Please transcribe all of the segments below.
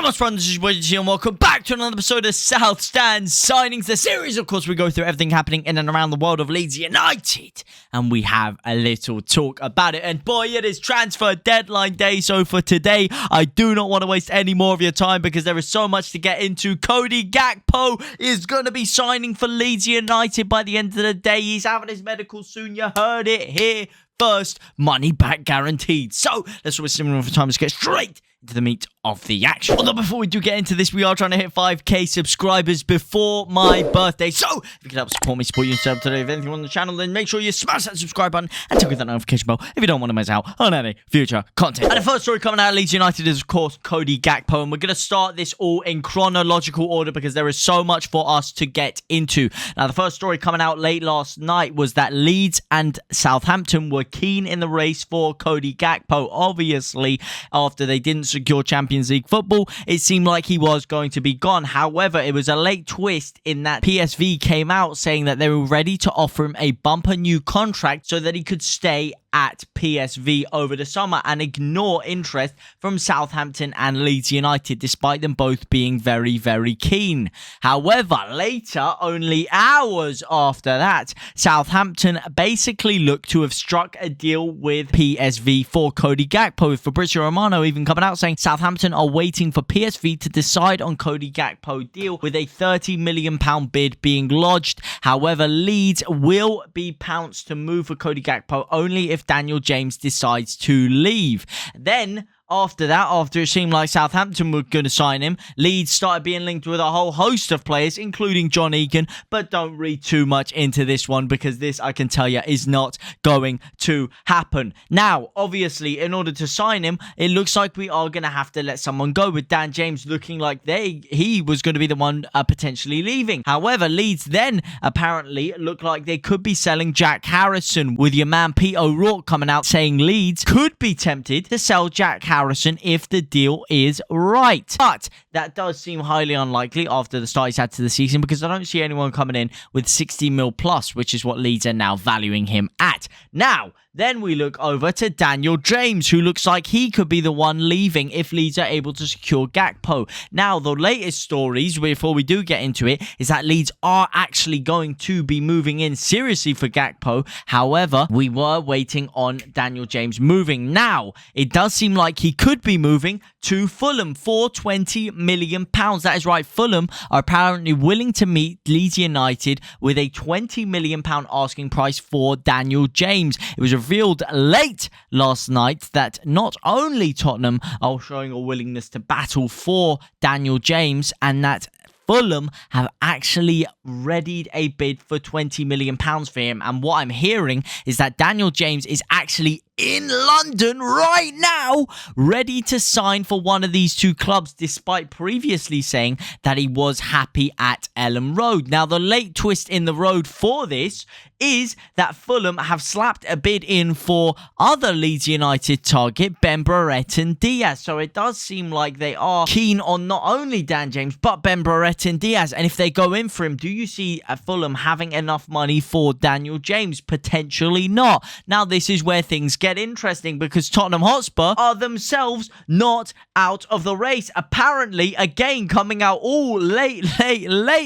What's fun? This is JTLive and welcome back to another episode of South Stand Signings, the series. Of course, we go through everything happening in and around the world of Leeds United, and we have a little talk about it. And boy, it is transfer deadline day. So for today, I do not want to waste any more of your time because there is so much to get into. Cody Gakpo is going to be signing for Leeds United by the end of the day. He's having his medical soon. You heard it here first. Money back guaranteed. So let's waste some more time. Let's get straight to the meat of the action. Although before we do get into this, we are trying to hit 5k subscribers before my birthday. So if you can help support me, support yourself today, if anything on the channel, then make sure you smash that subscribe button and tickle that notification bell if you don't want to miss out on any future content. And the first story coming out of Leeds United is, of course, Cody Gakpo. And we're going to start this all in chronological order because there is so much for us to get into. Now, the first story coming out late last night was that Leeds and Southampton were keen in the race for Cody Gakpo. Obviously, after they didn't secure Champions League football, it seemed like he was going to be gone. However, it was a late twist in that PSV came out saying that they were ready to offer him a bumper new contract so that he could stay at PSV over the summer and ignore interest from Southampton and Leeds United, despite them both being very, very keen. However, later, only hours after that, Southampton basically looked to have struck a deal with PSV for Cody Gakpo, with Fabrizio Romano even coming out saying Southampton are waiting for PSV to decide on Cody Gakpo deal, with a £30 million bid being lodged. However, Leeds will be pounced to move for Cody Gakpo only if Daniel James decides to leave. Then, after that, after it seemed like Southampton were going to sign him, Leeds started being linked with a whole host of players, including John Egan. But don't read too much into this one because this, I can tell you, is not going to happen. Now, obviously, in order to sign him, it looks like we are going to have to let someone go, with Dan James looking like he was going to be the one potentially leaving. However, Leeds then apparently look like they could be selling Jack Harrison, with your man Pete O'Rourke coming out saying Leeds could be tempted to sell Jack Harrison if the deal is right. But that does seem highly unlikely after the start he's had to the season, because I don't see anyone coming in with 60 mil plus, which is what Leeds are now valuing him at. Now, then we look over to Daniel James, who looks like he could be the one leaving if Leeds are able to secure Gakpo. Now, the latest stories, before we do get into it, is that Leeds are actually going to be moving in seriously for Gakpo. However, we were waiting on Daniel James moving. Now, it does seem like he could be moving to Fulham for £20 million. That is right, Fulham are apparently willing to meet Leeds United with a £20 million asking price for Daniel James. It was revealed late last night that not only Tottenham are showing a willingness to battle for Daniel James, and that Fulham have actually readied a bid for £20 million for him. And what I'm hearing is that Daniel James is actually in London right now, ready to sign for one of these two clubs, despite previously saying that he was happy at Ellen Road. Now, the late twist in the road for this is that Fulham have slapped a bid in for other Leeds United target, Ben Brereton Diaz. So it does seem like they are keen on not only Dan James, but Ben Brereton Diaz. And if they go in for him, do you see Fulham having enough money for Daniel James? Potentially not. Now, this is where things get interesting, because Tottenham Hotspur are themselves not out of the race. Apparently, again, coming out all late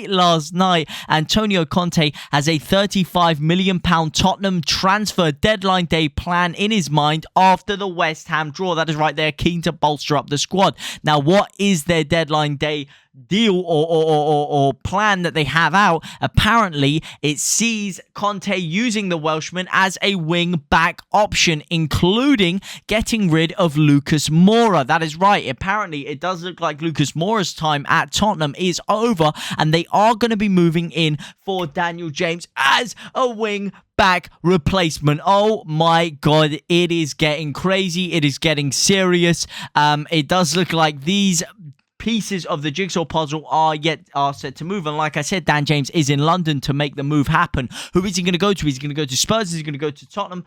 last night, Antonio Conte has a £35 million Tottenham transfer deadline day plan in his mind after the West Ham draw. That is right, they're keen to bolster up the squad. Now, what is their deadline day deal or plan that they have out? Apparently, it sees Conte using the Welshman as a wing back option, including getting rid of Lucas Moura. That is right. Apparently, it does look like Lucas Moura's time at Tottenham is over, and they are going to be moving in for Daniel James as a wing back replacement. Oh my god, it is getting crazy. It is getting serious. It does look like these pieces of the jigsaw puzzle are set to move, and like I said, Dan James is in London to make the move happen. Who is he going to go to? He's going to go to Spurs. He's going to go to Tottenham.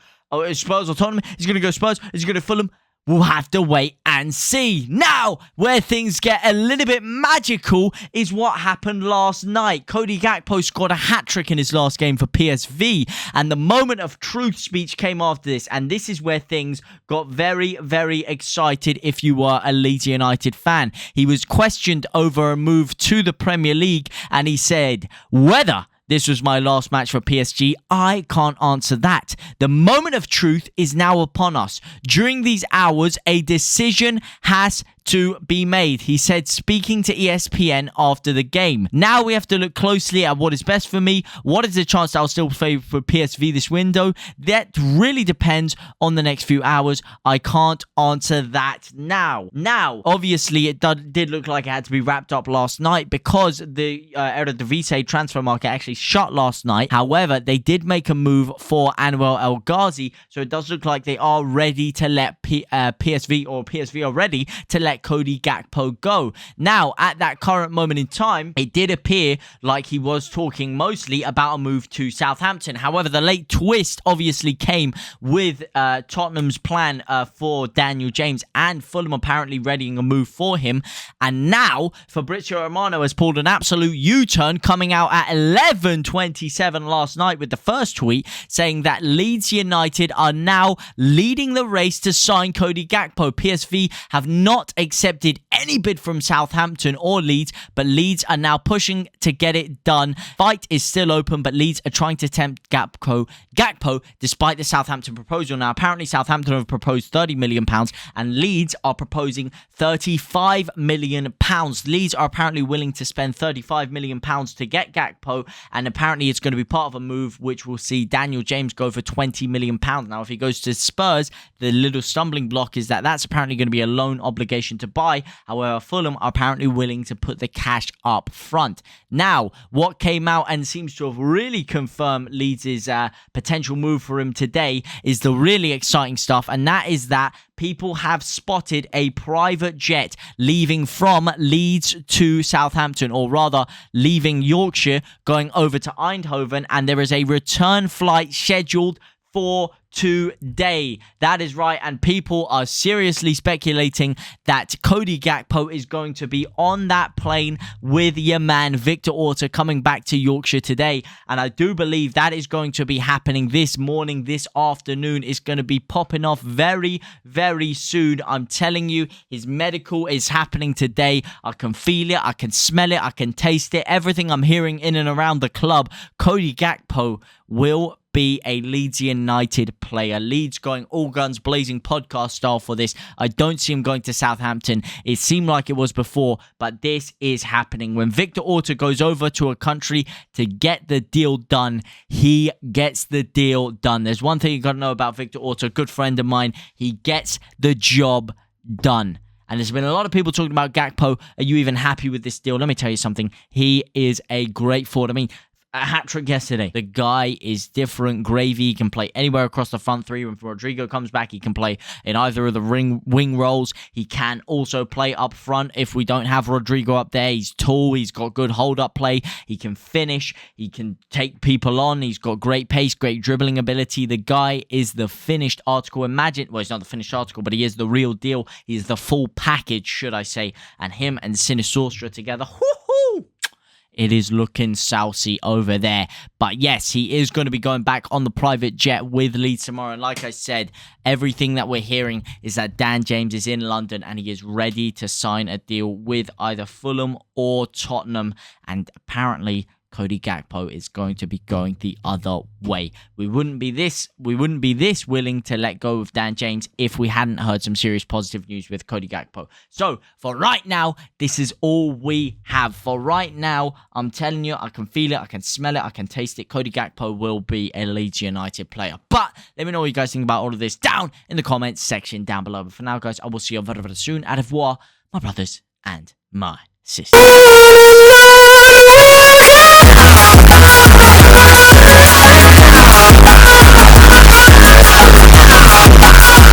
Spurs or Tottenham? He's going to go Spurs. He's going to Fulham. we'll have to wait and see. Now, where things get a little bit magical is what happened last night. Cody Gakpo scored a hat-trick in his last game for PSV, and the moment of truth speech came after this, and this is where things got very, very excited if you were a Leeds United fan. He was questioned over a move to the Premier League, and he said, whether this was my last match for PSG, I can't answer that. The moment of truth is now upon us. During these hours, a decision has to be made, he said, speaking to ESPN after the game. Now we have to look closely at what is best for me. What is the chance that I'll still play for PSV this window? That really depends on the next few hours. I can't answer that now. Now, obviously, it did look like it had to be wrapped up last night because the Eredivisie transfer market actually shut last night. However, they did make a move for Anwar El Ghazi, so it does look like they are ready to let PSV are ready to let Cody Gakpo go. Now, at that current moment in time, it did appear like he was talking mostly about a move to Southampton. However, the late twist obviously came with Tottenham's plan for Daniel James and Fulham apparently readying a move for him. And now, Fabrizio Romano has pulled an absolute U-turn, coming out at 11:27 last night with the first tweet saying that Leeds United are now leading the race to sign Cody Gakpo. PSV have not accepted any bid from Southampton or Leeds, but Leeds are now pushing to get it done. Fight is still open, but Leeds are trying to tempt Gakpo despite the Southampton proposal. Now, apparently Southampton have proposed £30 million and Leeds are proposing £35 million. Leeds are apparently willing to spend £35 million to get Gakpo, and apparently it's going to be part of a move which will see Daniel James go for £20 million. Now, if he goes to Spurs, the little stumbling block is that that's apparently going to be a loan obligation to buy. However, Fulham are apparently willing to put the cash up front. Now, what came out and seems to have really confirmed Leeds' potential move for him today is the really exciting stuff, and that is that people have spotted a private jet leaving from Leeds to Southampton, or rather leaving Yorkshire, going over to Eindhoven, and there is a return flight scheduled for today. That is right, and people are seriously speculating that Cody Gakpo is going to be on that plane with your man Victor Orta coming back to Yorkshire today, and I do believe that is going to be happening this morning, this afternoon. It's going to be popping off very, very soon. I'm telling you, his medical is happening today. I can feel it, I can smell it, I can taste it. Everything I'm hearing in and around the club, Cody Gakpo will be a Leeds United player. Leeds going all guns blazing podcast style for this. I don't see him going to Southampton. It seemed like it was before, but this is happening. When Victor Orta goes over to a country to get the deal done, he gets the deal done. There's one thing you got to know about Victor Orta, a good friend of mine. He gets the job done. And there's been a lot of people talking about Gakpo. Are you even happy with this deal? Let me tell you something. He is a great forward. I mean, a hat-trick yesterday. The guy is different gravy. He can play anywhere across the front three. When Rodrigo comes back, he can play in either of the wing roles. He can also play up front if we don't have Rodrigo up there. He's tall. He's got good hold-up play. He can finish. He can take people on. He's got great pace, great dribbling ability. The guy is the finished article. Imagine, well, he's not the finished article, but he is the real deal. He's the full package, should I say. And him and Sinisostra together, whoo-hoo! It is looking saucy over there. But yes, he is going to be going back on the private jet with Leeds tomorrow. And like I said, everything that we're hearing is that Dan James is in London and he is ready to sign a deal with either Fulham or Tottenham. And apparently Cody Gakpo is going to be going the other way. We wouldn't be this willing to let go of Dan James if we hadn't heard some serious positive news with Cody Gakpo. So for right now, this is all we have. For right now, I'm telling you, I can feel it, I can smell it, I can taste it. Cody Gakpo will be a Leeds United player. But let me know what you guys think about all of this down in the comments section down below. But for now, guys, I will see you very, very soon. Au revoir, my brothers and my sisters.